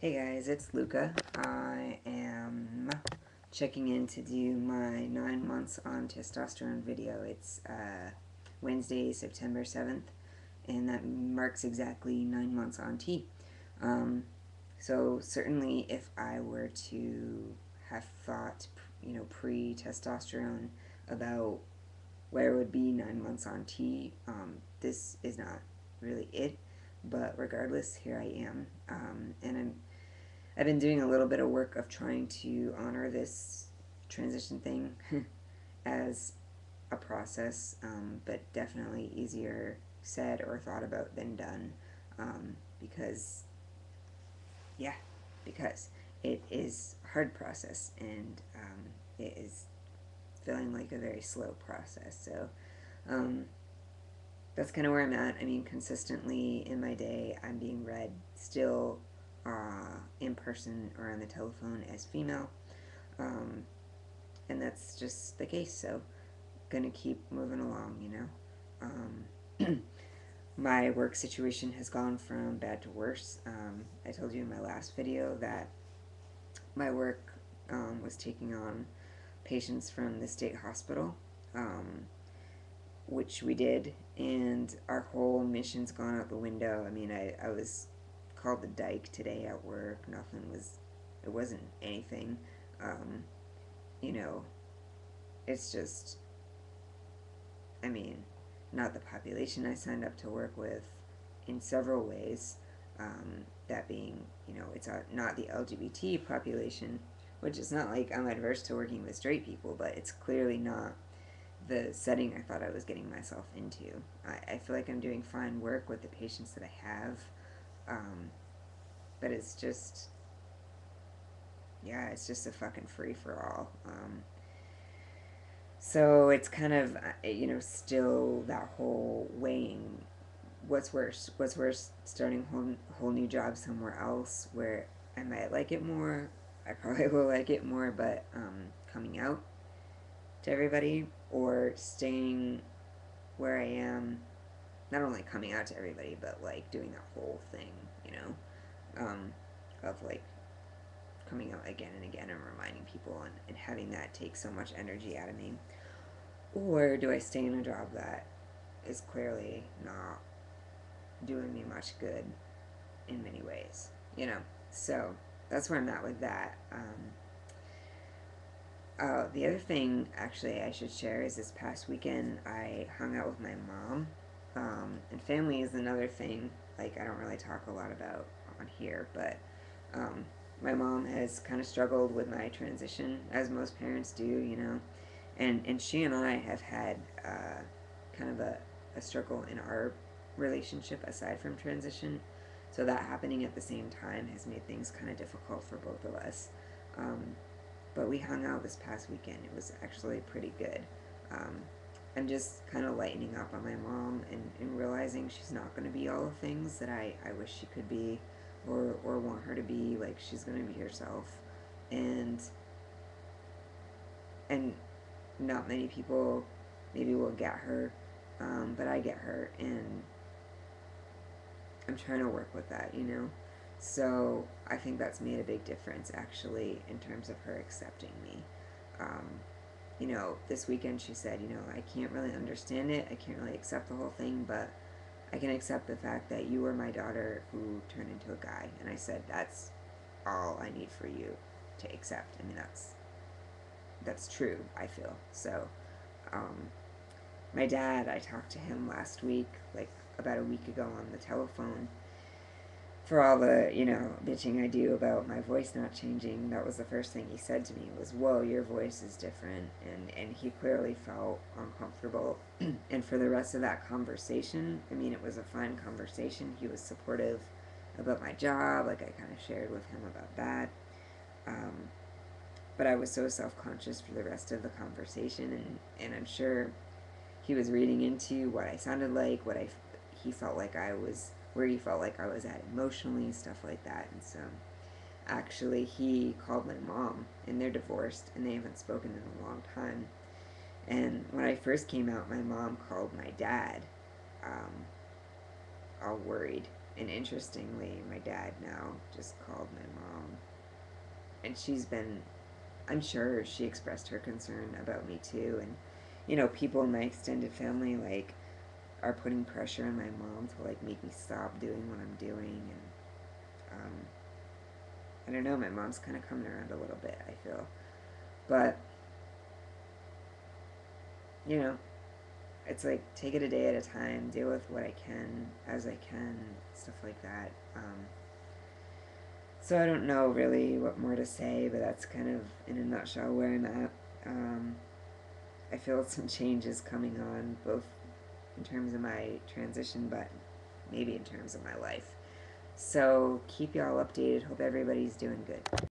Hey guys, it's Luca. I am checking in to do my 9 months on testosterone video. It's Wednesday, September 7th, and that marks exactly 9 months on T. Um, so certainly if I were to have thought, pre-testosterone about where it would be 9 months on T, this is not really it. But regardless, here I am, and I've been doing a little bit of work of trying to honor this transition thing as a process, but definitely easier said or thought about than done, because, yeah, because it is a hard process, and it is feeling like a very slow process. So um, that's kind of where I'm at. I mean, consistently in my day, I'm being read still in person or on the telephone as female, um, and that's just the case. So, gonna keep moving along, you know. My work situation has gone from bad to worse. I told you in my last video that my work was taking on patients from the state hospital, um, which we did, and our whole mission's gone out the window. I mean, I was called the dyke today at work. It wasn't anything. Um, you know, it's just, I mean, not the population I signed up to work with in several ways. That being, it's not the LGBT population, which is not like I'm adverse to working with straight people, but it's clearly not the setting I thought I was getting myself into. I feel like I'm doing fine work with the patients that I have, um, but it's just, yeah, it's just a fucking free for all. So it's kind of, still that whole weighing. What's worse? What's worse, starting a whole new job somewhere else where I might like it more. I probably will like it more, but coming out to everybody, or staying where I am, not only coming out to everybody, but like doing that whole thing, you know, of like coming out again and again and reminding people, and having that take so much energy out of me. Or do I stay in a job that is clearly not doing me much good in many ways, you know? So that's where I'm at with that. The other thing, actually, I should share is this past weekend I hung out with my mom. And family is another thing, like, I don't really talk a lot about on here, but um, my mom has kind of struggled with my transition, as most parents do, you know. And she and I have had kind of a struggle in our relationship aside from transition. So that happening at the same time has made things kind of difficult for both of us. Um, but we hung out this past weekend. It was actually pretty good. Um, I'm just kind of lightening up on my mom, and realizing she's not going to be all the things that I wish she could be, or want her to be. Like, she's going to be herself. And, and not many people maybe will get her, but I get her, and I'm trying to work with that, you know? So I think that's made a big difference, actually, in terms of her accepting me. Um, this weekend she said, I can't really understand it. I can't really accept the whole thing, but I can accept the fact that you were my daughter who turned into a guy. And I said, that's all I need for you to accept. I mean, that's true, I feel. So, um, my dad, I talked to him last week, like about a week ago on the telephone, for all the, bitching I do about my voice not changing. That was the first thing he said to me was, whoa, your voice is different. And he clearly felt uncomfortable. And for the rest of that conversation, I mean, it was a fine conversation. He was supportive about my job. Like, I kind of shared with him about that. Um, but I was so self-conscious for the rest of the conversation. And I'm sure he was reading into what I sounded like, he felt like I was, where he felt like I was at emotionally, stuff like that. And so actually he called my mom, and they're divorced and they haven't spoken in a long time. And when I first came out, my mom called my dad, um, all worried. And interestingly, my dad now just called my mom, and she's been, I'm sure she expressed her concern about me too. And, you know, people in my extended family, like, are putting pressure on my mom to, like, make me stop doing what I'm doing. And, I don't know, my mom's kind of coming around a little bit, I feel. But, you know, it's like, take it a day at a time, deal with what I can as I can, stuff like that. So I don't know really what more to say, but that's kind of, in a nutshell, where I'm at. I feel some changes coming on, both in terms of my transition, but maybe in terms of my life. So keep y'all updated. Hope everybody's doing good.